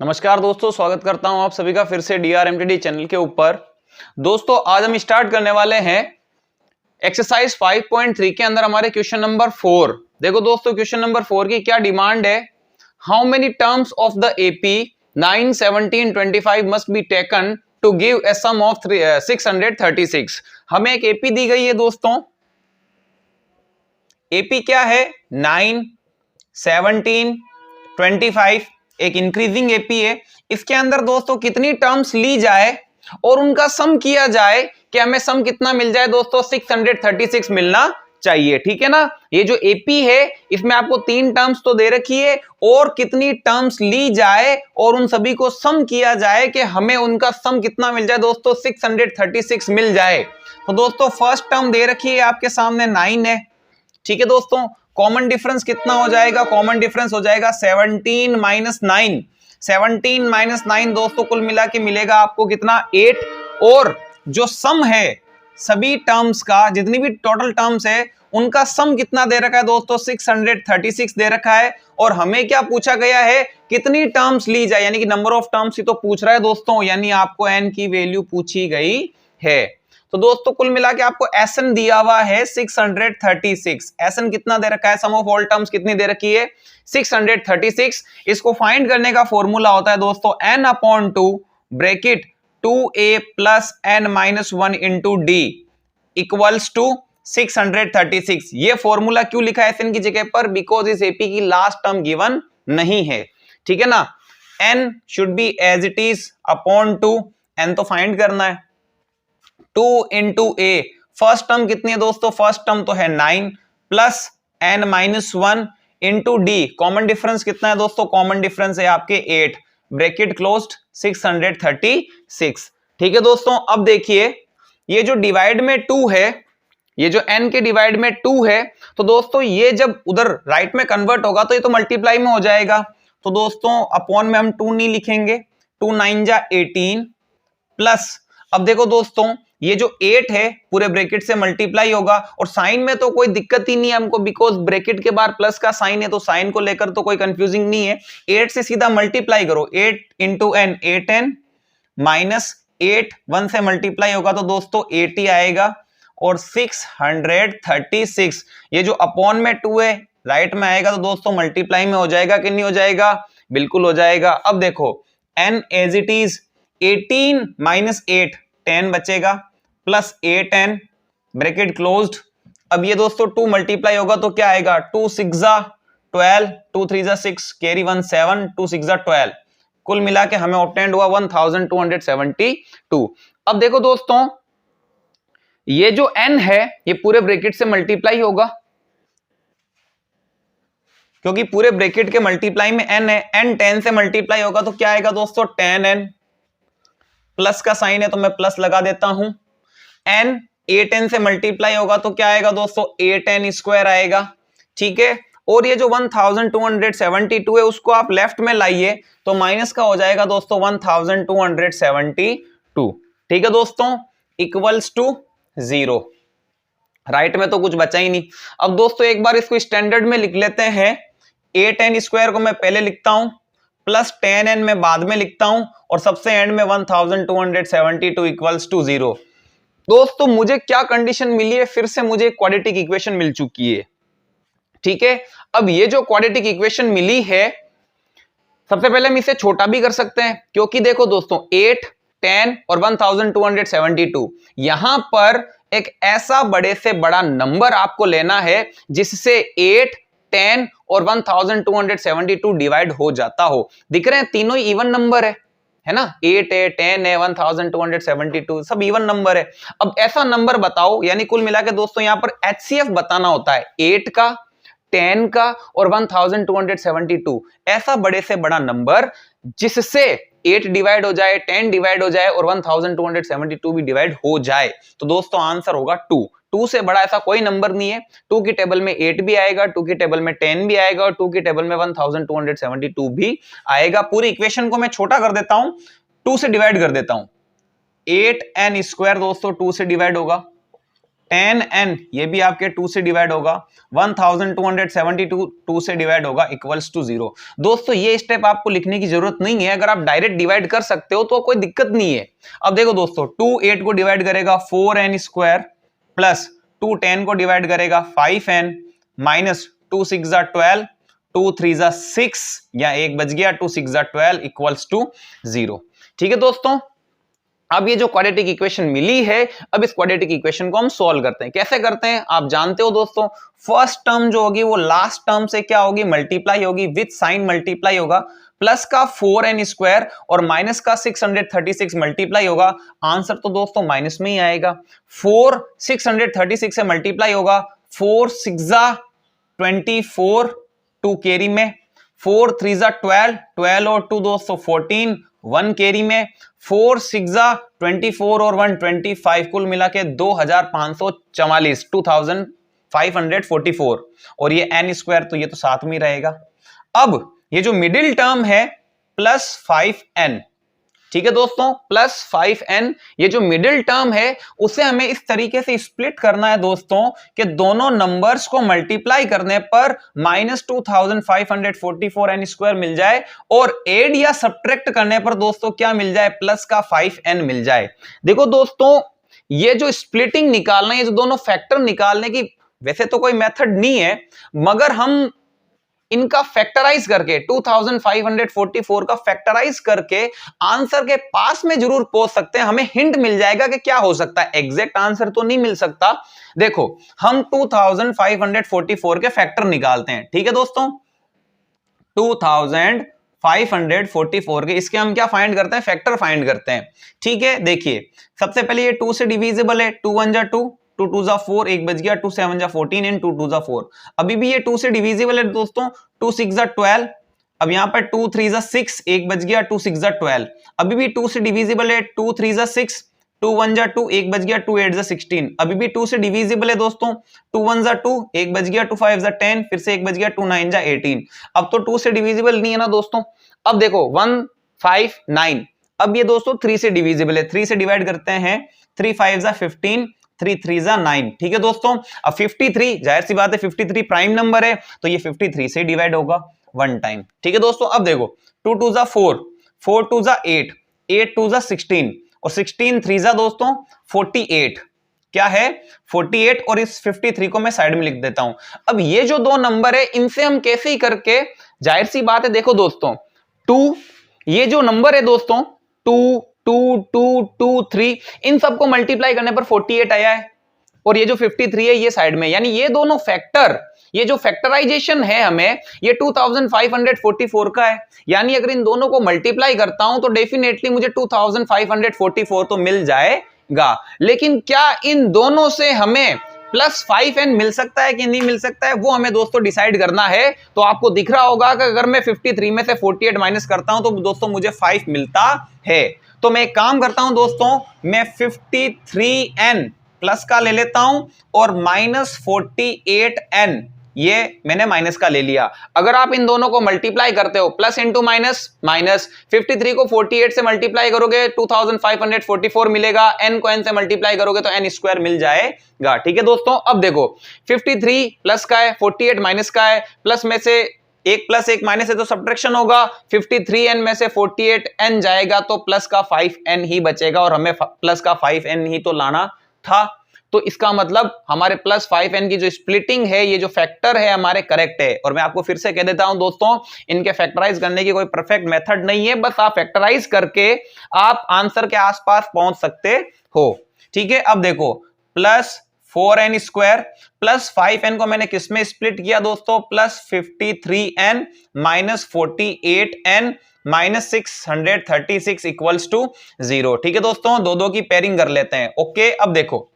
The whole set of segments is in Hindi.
नमस्कार दोस्तों, स्वागत करता हूं आप सभी का फिर से DRMTD चैनल के ऊपर। दोस्तों आज हम स्टार्ट करने वाले हैं एक्सरसाइज 5.3 के अंदर हमारे क्वेश्चन नंबर 4। देखो दोस्तों, क्वेश्चन नंबर 4 की क्या डिमांड है। How many terms of the AP 9, 17, 25 must be taken to give a sum of 636। हमें एक AP दी गई है दोस्तों। AP क्या है? 9, 17, 25 एक इंक्रीजिंग एपी है। इसके अंदर दोस्तों कितनी टर्म्स ली जाए और उनका सम किया जाए कि हमें सम कितना मिल जाए दोस्तों? 636 मिलना चाहिए, ठीक है ना। ये जो एपी है इसमें आपको 3 टर्म्स तो दे रखी है और कितनी टर्म्स ली जाए और उन सभी को सम किया जाए कि हमें उनका सम कितना मिल जाए दोस्तों? 636 मिल जाए। तो दोस्तों फर्स्ट टर्म दे रखी है आपके सामने 9 है, ठीक है दोस्तों। कॉमन डिफरेंस कितना हो जाएगा? कॉमन डिफरेंस हो जाएगा 17 माइनस 9। 17 माइनस 9 दोस्तों कुल मिला के मिलेगा आपको कितना? 8। और जो सम है सभी टर्म्स का, जितनी भी टोटल टर्म्स है उनका सम कितना दे रखा है दोस्तों? 636 दे रखा है। और हमें क्या पूछा गया है? कितनी टर्म्स ली जाए, यानी कि नंबर ऑफ टर्म्स ही तो पूछ रहा है दोस्तों, यानी आपको n की वैल्यू पूछी गई है। तो दोस्तों कुल मिला के आपको SN दिया हुआ है 636। SN कितना दे रखा है? सम ऑफ ऑल टर्म्स कितनी दे रखी है? 636। इसको फाइंड करने का फॉर्मूला होता है दोस्तों n/2 bracket 2a plus n minus 1 into d equals to 636। ये फॉर्मूला क्यों लिखा है SN की जगह पर? बिकॉज इस एपी की लास्ट टर्म गिवन नहीं है, ठीक है ना। n should be as it is upon 2, n तो फाइंड करना है। 2 इंटू ए, फर्स्ट टर्म कितनी है दोस्तों? फर्स्ट टर्म तो है 9 plus n minus 1 into D. Common difference कितना है दोस्तों? कॉमन डिफरेंस है आपके 8 ब्रैकेट क्लोज्ड 636, ठीक है दोस्तों। अब देखिए ये जो डिवाइड में 2 है, ये जो n के डिवाइड में 2 है, तो दोस्तों ये जब उधर राइट में कन्वर्ट होगा तो ये तो मल्टीप्लाई में हो जाएगा। तो दोस्तों अपॉन में हम 2 नहीं लिखेंगे, 2 9 जा 18 प्लस, अब देखो दोस्तों ये जो 8 है पूरे ब्रैकेट से मल्टीप्लाई होगा और साइन में तो कोई दिक्कत ही नहीं है हमको, बिकॉज ब्रैकेट के बाहर प्लस का साइन है तो साइन को लेकर तो कोई कंफ्यूजिंग नहीं है। 8 से सीधा मल्टीप्लाई करो, 8 इंटू एन 8n माइनस 8 1 से मल्टीप्लाई होगा तो दोस्तों 80 आएगा और 636। ये जो अपॉन में 2 है राइट में आएगा तो दोस्तों मल्टीप्लाई में हो जाएगा कि नहीं हो जाएगा? बिल्कुल हो जाएगा। अब देखो n एज इट इज 18 माइनस 8 10 बचेगा प्लस 8n ब्रैकेट क्लोज्ड। अब ये दोस्तों 2 मल्टीप्लाई होगा तो क्या आएगा? 2 6 जा 12, 2 3 जा 6, कैरी 1 7, 2 6 जा 12। कुल मिला के हमें ऑब्टेन्ड हुआ 1272। अब देखो दोस्तों ये जो n है ये पूरे ब्रैकेट से मल्टीप्लाई होगा, क्योंकि पूरे ब्रैकेट के मल्टीप्लाई में n है। n 10 से मल्टीप्लाई होगा तो क्या आएगा दोस्तों? 10n, प्लस का साइन है तो मैं प्लस लगा देता हूं। n 8n से मल्टीप्लाई होगा तो क्या आएगा दोस्तों? 8n स्क्वायर आएगा, ठीक है। और ये जो 1272 है उसको आप लेफ्ट में लाइए तो माइनस का हो जाएगा दोस्तों 1272, ठीक है दोस्तों, इक्वल्स टू 0। राइट में तो कुछ बचा ही नहीं। अब दोस्तों एक बार इसको स्टैंडर्ड में लिख लेते हैं। 8n स्क्वायर को मैं पहले लिखता हूं प्लस 10n में बाद में लिखता हूं और सबसे एंड में 1272 इक्वल्स टू 0। दोस्तों मुझे क्या कंडीशन मिली है? फिर से मुझे क्वाड्रेटिक इक्वेशन मिल चुकी है, ठीक है। अब ये जो क्वाड्रेटिक इक्वेशन मिली है, सबसे पहले हम इसे छोटा भी कर सकते हैं, क्योंकि देखो दोस्तों 8, 10 और 1272 यहां पर एक ऐसा बड़े से बड़ा नंबर आपको लेना है जिससे 8, 10 और 1272 डिवाइड हो जाता हो। दिख रहे हैं तीनों ही इवन नंबर है ना? 8 है, 10 है, 1272 सब इवन नंबर है। अब ऐसा नंबर बताओ, यानी कुल मिला के दोस्तों यहां पर HCF बताना होता है 8 का, 10 का और 1272, ऐसा बड़े से बड़ा नंबर जिससे 8 डिवाइड हो जाए, 10 डिवाइड हो जाए और 1272 भी डिवाइड हो जाए। तो दोस्तों आंसर होगा 2 से बड़ा ऐसा कोई नंबर नहीं है। 2 की टेबल में 8 भी आएगा, 2 की टेबल में 10 भी आएगा और 2 की टेबल में 1272 भी आएगा। पूरी इक्वेशन को मैं छोटा कर देता हूं, 2 से डिवाइड कर देता हूं। 8n स्क्वायर दोस्तों 2 से डिवाइड होगा, 10n ये भी आपके 2 से डिवाइड होगा, 1272 2 से डिवाइड होगा इक्वल्स टू 0। दोस्तों ये स्टेप आपको लिखने की जरूरत नहीं है, अगर आप डायरेक्ट डिवाइड कर सकते हो तो कोई दिक्कत नहीं है। अब देखो दोस्तों 2 8 को डिवाइड करेगा 4n स्क्वायर प्लस 2 10 को डिवाइड करेगा 5n माइनस 2 6 12 2 3 6 या 1 बच गया 2 6 12 इक्वल्स टू 0। ठीक है दोस्तों, अब ये जो क्वाड्रेटिक इक्वेशन मिली है, अब इस क्वाड्रेटिक इक्वेशन को हम सॉल्व करते हैं। कैसे करते हैं आप जानते हो दोस्तों, फर्स्ट टर्म जो होगी वो लास्ट टर्म से क्या होगी, मल्टीप्लाई होगी, विथ साइन मल्टीप्लाई होगा, प्लस का 4n स्क्वायर और माइनस का 636 मल्टीप्लाई होगा, आंसर तो दोस्तों माइनस में ही आएगा। 4 636 से मल्टीप्लाई होगा, 4 6 24 2 कैरी में, 4 3 12 12 और 2 दोस्तों 14 1 कैरी में, 4 6 24 और 1 25 कुल मिला के 2544 2544 और ये n स्क्वायर तो ये तो साथ में ही रहेगा। अब ये जो मिडिल टर्म है प्लस 5n, ठीक है दोस्तों, प्लस 5n, ये जो मिडिल टर्म है उसे हमें इस तरीके से स्प्लिट करना है दोस्तों कि दोनों नंबर्स को मल्टीप्लाई करने पर -2544n स्क्वायर मिल जाए और एड या सब्ट्रैक्ट करने पर दोस्तों क्या मिल जाए, प्लस का 5n मिल जाए। देखो दोस्तों ये जो स्प्लिटिंग निकालना है, ये जो दोनों फैक्टर निकालने की वैसे तो कोई मेथड नहीं है, मगर हम इनका फैक्टराइज करके 2544 का फैक्टराइज करके आंसर के पास में जरूर पहुंच सकते हैं, हमें हिंट मिल जाएगा कि क्या हो सकता है। एग्जैक्ट आंसर तो नहीं मिल सकता। देखो हम 2544 के फैक्टर निकालते हैं, ठीक है दोस्तों, 2544 के इसके हम क्या फाइंड करते हैं, फैक्टर फाइंड करते हैं। ठीक है, देखिए सबसे पहले ये 2 से डिविजिबल है, 2 1 जा 2, 2 2 जा 4, 1 बच गया, 2 7 जा 14 एंड 2 2 जा 4। अभी भी ये 2 से डिविजिबल है दोस्तों, 2 6 जा 12, अब यहां पर 2 3 जा 6, 1 बच गया, 2 6 जा 12। अभी भी 2 से डिविजिबल है, 2 3 जा 6, 2 1 जा 2, 1 बच गया, 2 8 जा 16। अभी भी 2 से डिविजिबल है दोस्तों, 2 1 जा 2, 1 बच गया, 2 5 जा 10, फिर से 1 बच गया, 2 9 जा 18। अब तो 2 से डिविजिबल नहीं है ना दोस्तों। अब देखो 1 5 9, अब ये दोस्तों 3 से डिविजिबल है, 3 से डिवाइड करते हैं, 3 5 जा 15, 3 3 जा 9। ठीक है दोस्तों, अब 53 जाहिर सी बात है 53 प्राइम नंबर है तो ये 53 से डिवाइड होगा 1 टाइम। ठीक है दोस्तों, अब देखो 2 2 जा 4, 4 2 जा 8, 8 2 जा 16 और 16 3 जा दोस्तों 48। क्या है 48, और इस 53 को मैं साइड में लिख देता हूं। अब ये जो दो नंबर है इनसे हम कैसे ही करके, जाहिर सी बात है देखो दोस्तों 2, ये जो नंबर है दोस्तों 2 2 2 2 3, इन सबको मल्टीप्लाई करने पर 48 आया है और ये जो 53 है ये साइड में, यानी ये दोनों फैक्टर, ये जो फैक्टराइजेशन है हमें ये 2544 का है, यानी अगर इन दोनों को मल्टीप्लाई करता हूं तो डेफिनेटली मुझे 2544 तो मिल जाएगा। लेकिन क्या इन दोनों से हमें प्लस 5n मिल सकता है कि नहीं मिल सकता है, वो हमें दोस्तों डिसाइड करना है। तो आपको दिख रहा होगा कि अगर मैं 53 में से 48 माइनस करता हूं तो दोस्तों मुझे 5 मिलता है। तो मैं एक काम करता हूं दोस्तों, मैं 53n प्लस का ले लेता हूं और माइनस 48n ये मैंने माइनस का ले लिया। अगर आप इन दोनों को मल्टीप्लाई करते हो, प्लस इंटू माइनस माइनस, 53 को 48 से मल्टीप्लाई करोगे 2544 मिलेगा, n को n से मल्टीप्लाई करोगे तो n स्क्वायर मिल जाएगा। ठीक है दोस्तों, अब देखो 53 प्लस का है, 48 माइनस का है, प्लस में से एक प्लस एक माइनस है तो सब्ट्रैक्शन होगा, 53n में से 48n जाएगा तो प्लस का 5n ही बचेगा और हमें प्लस का 5n ही तो लाना था। तो इसका मतलब हमारे प्लस 5n की जो स्प्लिटिंग है, ये जो फैक्टर है हमारे करेक्ट है। और मैं आपको फिर से कह देता हूं दोस्तों, इनके फैक्टराइज करने की कोई परफेक्ट मेथड नहीं है, बस आप फैक्टराइज करके आप आंसर के आसपास पहुंच सकते हो। ठीक है, अब देखो plus 4n square plus 5n को मैंने किस में स्प्लिट किया दोस्तों, plus 53n minus 48n minus 636 equals to 0। ठीक है दोस्तों, दो दो की पेयरिंग कर लेते हैं। ओके, अब देखो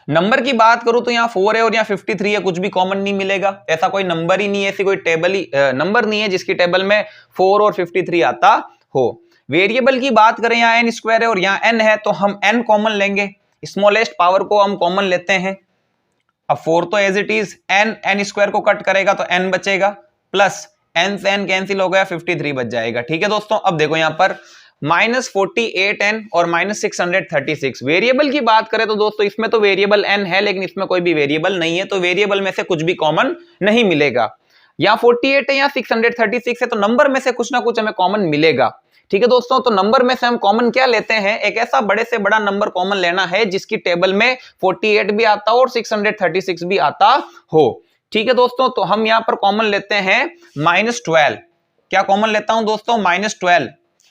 नंबर की बात करूं तो यहां 4 है और यहां 53 है, कुछ भी कॉमन नहीं मिलेगा, ऐसा कोई नंबर ही नहीं है, ऐसी कोई टेबल ही नंबर नहीं है जिसकी टेबल में 4 और 53 आता हो। वेरिएबल की बात करें, यहां n स्क्वायर है और यहां n है तो हम n कॉमन लेंगे, स्मॉलेस्ट पावर को हम कॉमन लेते हैं। अब 4 तो as it is, n square को कट करेगा तो n बचेगा, प्लस n से n कैंसिल हो गया, 53 बच जाएगा। ठीक है दोस्तों, अब देखो यहां पर -48n और -636। वेरिएबल की बात करें तो दोस्तों इसमें तो वेरिएबल n है, लेकिन इसमें कोई भी वेरिएबल नहीं है, तो वेरिएबल में से कुछ भी कॉमन नहीं मिलेगा। या 48 है या 636 है, तो नंबर में से कुछ ना कुछ हमें कॉमन मिलेगा। ठीक है दोस्तों, तो नंबर में से हम कॉमन क्या लेते हैं, एक ऐसा बड़े से बड़ा नंबर कॉमन लेना है जिसकी टेबल में 48 भी आता हो और 636 भी आता हो। ठीक है दोस्तों, तो हम यहां पर कॉमन लेते हैं -12। क्या कॉमन लेता हूं दोस्तों, -12।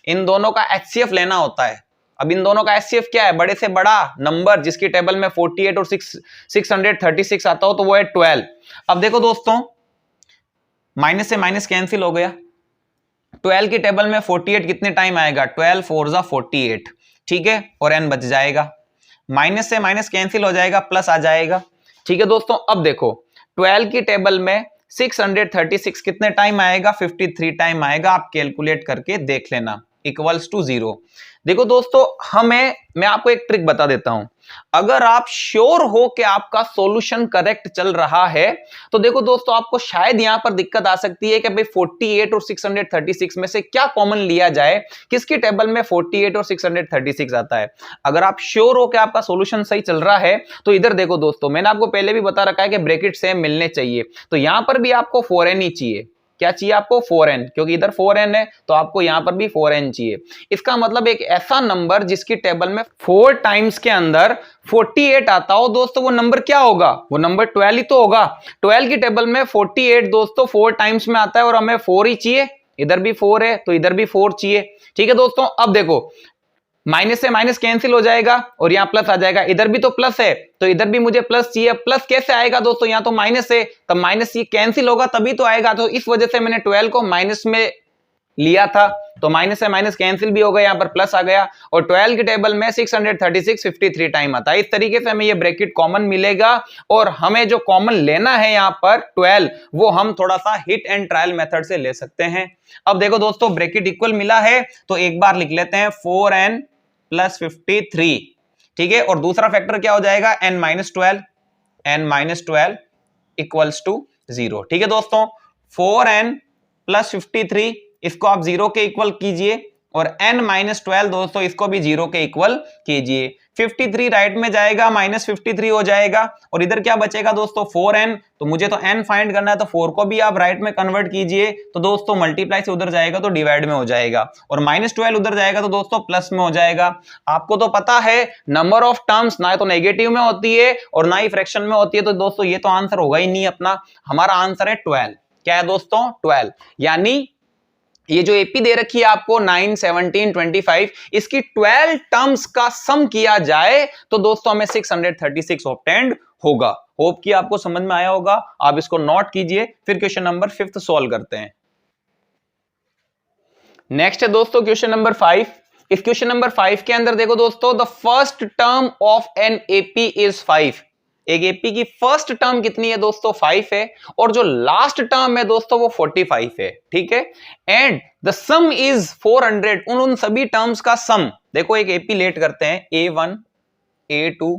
इन दोनों का HCF लेना होता है। अब इन दोनों का HCF क्या है, बड़े से बड़ा नंबर जिसकी टेबल में 48 और 636 आता हो, तो वो है 12। अब देखो दोस्तों, माइनस से माइनस कैंसिल हो गया। 12 की टेबल में 48 कितने टाइम आएगा, 12 4 जा 48। ठीक है, और n बच जाएगा। माइनस से माइनस कैंसिल हो जाएगा, प्लस आ जाएगा। ठीक है दोस्तों, अब देखो 12 की टेबल में 636 कितने टाइम आएगा, 53 टाइम आएगा। आप कैलकुलेट करके देख लेना, इक्वल्स टू 0। देखो दोस्तों, मैं आपको एक ट्रिक बता देता हूं। अगर आप श्योर हो कि आपका सॉल्यूशन करेक्ट चल रहा है, तो देखो दोस्तों, आपको शायद यहां पर दिक्कत आ सकती है कि भाई 48 और 636 में से क्या कॉमन लिया जाए, किसकी टेबल में 48 और 636 आता है। अगर आप श्योर हो कि आपका सॉल्यूशन सही चल रहा है, तो इधर देखो दोस्तों, मैंने आपको पहले भी बता रखा है कि ब्रैकेट सेम मिलने चाहिए, तो यहां पर भी आपको 4n ही चाहिए। क्या चाहिए आपको, 4n, क्योंकि इधर 4n है, तो आपको यहां पर भी 4n चाहिए। इसका मतलब एक ऐसा नंबर जिसकी टेबल में 4 टाइम्स के अंदर 48 आता हो दोस्तों, वो नंबर क्या होगा, वो नंबर 12 ही तो होगा। 12 की टेबल में 48 दोस्तों 4 टाइम्स में आता है, और हमें 4 ही चाहिए। इधर भी 4 है, तो इधर भी 4 चाहिए। ठीक है दोस्तों, अब देखो माइनस से माइनस कैंसिल हो जाएगा और यहां प्लस आ जाएगा। इधर भी तो प्लस है, तो इधर भी मुझे प्लस चाहिए। प्लस कैसे आएगा दोस्तों, यहां तो माइनस है, तब माइनस ये कैंसिल होगा तभी तो आएगा। तो इस वजह से मैंने 12 को माइनस में लिया था, तो माइनस से माइनस कैंसिल भी हो गया, यहां पर प्लस आ गया। और 12 की टेबल में 636 53 टाइम आता है। इस तरीके से हमें ये ब्रैकेट कॉमन मिलेगा, और हमें जो कॉमन लेना है यहां पर 12, वो हम थोड़ा सा हिट एंड ट्रायल मेथड से ले सकते हैं। अब देखो दोस्तों, ब्रैकेट इक्वल मिला है, तो एक बार लिख लेते हैं 4n + 53। ठीक है, और दूसरा फैक्टर क्या हो जाएगा, n - 12 इक्वल्स टू 0। ठीक है दोस्तों, 4n + 53 इसको आप 0 के इक्वल कीजिए, और n - 12 दोस्तों इसको भी 0 के इक्वल कीजिए। 53 राइट में जाएगा, -53 हो जाएगा, और इधर क्या बचेगा दोस्तों, 4n। तो मुझे तो n फाइंड करना है, तो 4 को भी आप राइट में कन्वर्ट कीजिए, तो दोस्तों मल्टीप्लाई से उधर जाएगा तो डिवाइड में हो जाएगा, और -12 उधर जाएगा तो दोस्तों प्लस में हो जाएगा। आपको तो पता है नंबर ऑफ टर्म्स ना तो नेगेटिव में होती है और ना ही फ्रैक्शन में होती है, तो दोस्तों ये तो आंसर होगा ही नहीं अपना। हमारा आंसर है 12। क्या है दोस्तों, 12। यानी ये जो एपी दे रखी है आपको 9, 17, 25, इसकी 12 टर्म्स का सम किया जाए तो दोस्तों हमें 636 ऑब्टेन्ड होगा। होप कि आपको समझ में आया होगा। आप इसको नोट कीजिए, फिर क्वेश्चन नंबर 5 सॉल्व करते हैं। नेक्स्ट है दोस्तों क्वेश्चन नंबर 5। इस क्वेश्चन नंबर 5 के अंदर देखो दोस्तों, the first term of an AP is 5। एक एपी की फर्स्ट टर्म कितनी है दोस्तों, 5 है, और जो लास्ट टर्म है दोस्तों वो 45 है। ठीक है, एंड द सम इज 400। उन सभी टर्म्स का सम देखो, एक एपी लेट करते हैं, A1 A2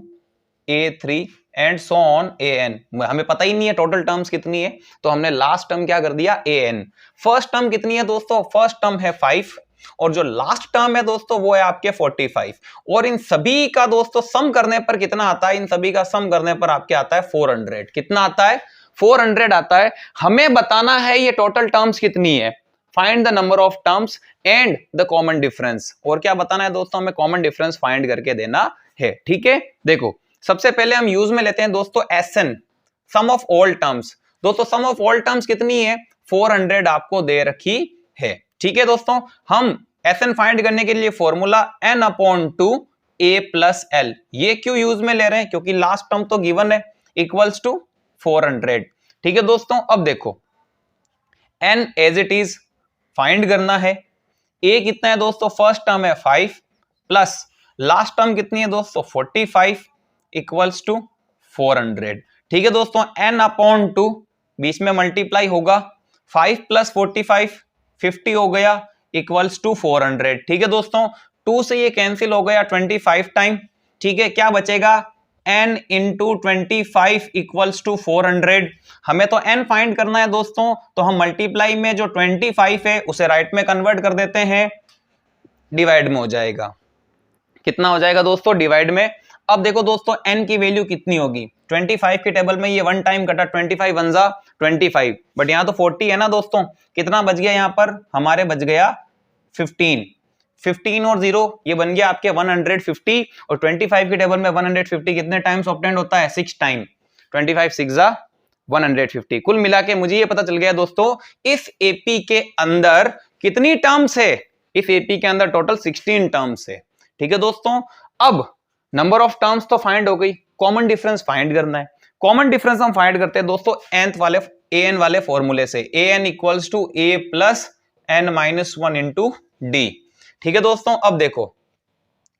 A3 and so on AN। हमें पता ही नहीं है टोटल टर्म्स कितनी है, तो हमने लास्ट टर्म क्या कर दिया, AN। फर्स्ट टर्म कितनी है दोस्तों, फर्स्ट टर्म है 5, और जो लास्ट टर्म है दोस्तों वो है आपके 45। और इन सभी का दोस्तों सम करने पर कितना आता है, इन सभी का सम करने पर आपके आता है 400। कितना आता है, 400 आता है। हमें बताना है ये टोटल टर्म्स कितनी है, find the number of terms and the common difference. और क्या बताना है दोस्तों, हमें कॉमन डिफरेंस फाइंड करके देना है। ठीक है, देखो सबसे पहले हम यूज में लेते हैं दोस्तों SN, sum of all terms. दोस्तों सम ऑफ ऑल टर्म्स कितनी है, 400 आपको दे रखी है। ठीक है दोस्तों, हम SN फाइंड करने के लिए फॉर्मूला n/2 A + L। ये क्यों यूज में ले रहे हैं, क्योंकि लास्ट टर्म तो गिवन है, इक्वल्स टू 400। ठीक है दोस्तों, अब देखो n as it is find करना है। A कितना है दोस्तों, फर्स्ट टर्म है 5, प्लस लास्ट टर्म कितनी है दोस्तों 45, इक्वल्स टू 400। ठीक है दोस्तों, n/2 बीच में मल्टीप्लाई होगा, 5 + 45 50 हो गया, इक्वल्स टू 400। ठीक है दोस्तों, 2 से ये कैंसिल हो गया 25 टाइम। ठीक है, क्या बचेगा, n × 25 इक्वल्स टू 400। हमें तो n फाइंड करना है दोस्तों, तो हम मल्टीप्लाई में जो 25 है उसे राइट में कन्वर्ट कर देते हैं, डिवाइड में हो जाएगा। कितना हो जाएगा दोस्तों डिवाइड में? अब देखो दोस्तों n की वैल्यू कितनी होगी, 25 की टेबल में ये वन टाइम कटा, 25 वन जा 25, बट यहाँ तो 40 है ना दोस्तों। कितना बच गया यहाँ पर हमारे, बच गया 15 और 0 ये बन गया आपके 150, और 25 की टेबल में 150 कितने टाइम्स ऑब्टेंड होता है, 6 टाइम, 25 6 जा 150। कुल मिला के मुझे ये पता चल गया दोस्तों इस एपी के अंदर कितनी टर्म्स है, इस एपी के अंदर टोटल 16 टर्म्स है। ठीक है दोस्तों, अब नंबर ऑफ टर्म्स तो फाइंड हो गई, कॉमन डिफरेंस फाइंड करना है। कॉमन डिफरेंस हम फाइंड करते हैं दोस्तों an वाले फॉर्मूले से, an equals to a plus n minus 1 into d. ठीक है दोस्तों, अब देखो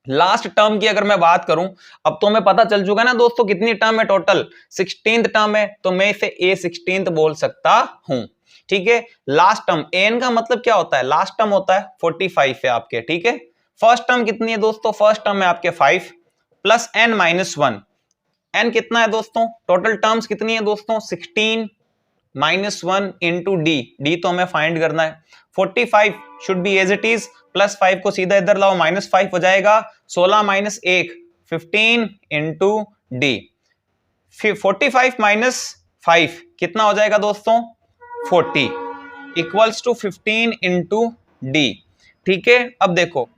लास्ट टर्म की अगर मैं बात करूं, अब तो हमें पता चल चुका है ना दोस्तों कितनी टर्म है, टोटल 16th टर्म है, तो मैं इसे a 16th बोल सकता हूं। ठीक है, लास्ट टर्म an का मतलब क्या होता है, लास्ट टर्म होता है 45 है आपके। ठीक है, फर्स्ट टर्म कितनी है दोस्तों, फर्स्ट टर्म है आपके 5 प्लस n माइनस 1, n कितना है दोस्तों, टोटल टर्म्स कितनी है दोस्तों 16 माइनस 1 इंटू डी तो हमें फाइंड करना है। 45 should be as it is, plus 5 को सीधा इधर लाओ, माइनस 5 हो जाएगा, 16 माइनस 1 15 इंटू डी। 45 माइनस 5 कितना हो जाएगा दोस्तों 40 इक्वल्स टू 15 इंटू डी। ठीक है, अब देखो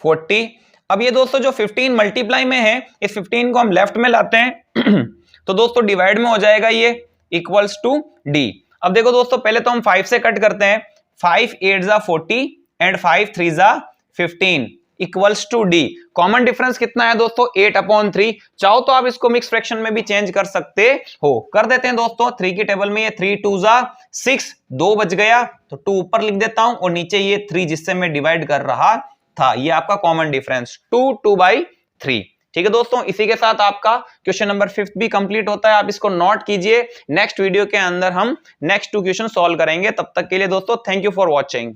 40, अब ये दोस्तों जो 15 मल्टीप्लाई में है, इस 15 को हम लेफ्ट में लाते हैं तो दोस्तों डिवाइड में हो जाएगा ये इक्वल्स टू डी। अब देखो दोस्तों पहले तो हम 5 से कट करते हैं, 5 8 जा 40 एंड 5 3 जा 15 equals to d. Common difference कितना है दोस्तों 8/3। चाहो तो आप इसको मिक्स फ्रैक्शन में भी चेंज कर सकते हो, कर देते हैं दोस्तों। 3 की टेबल में ये 3 2 जा 6, 2 बच गया तो 2 ऊपर लिख देता हूं, और नीचे ये 3 जिससे मैं डिवाइड कर रहा था, ये आपका कॉमन डिफरेंस 2/3। ठीक है दोस्तों, इसी के साथ आपका क्वेश्चन नंबर 5 भी कंप्लीट होता है। आप इसको नोट कीजिए, नेक्स्ट वीडियो के अंदर हम नेक्स्ट 2 क्वेश्चन सॉल्व करेंगे। तब तक के लिए दोस्तों थैंक यू फॉर वॉचिंग।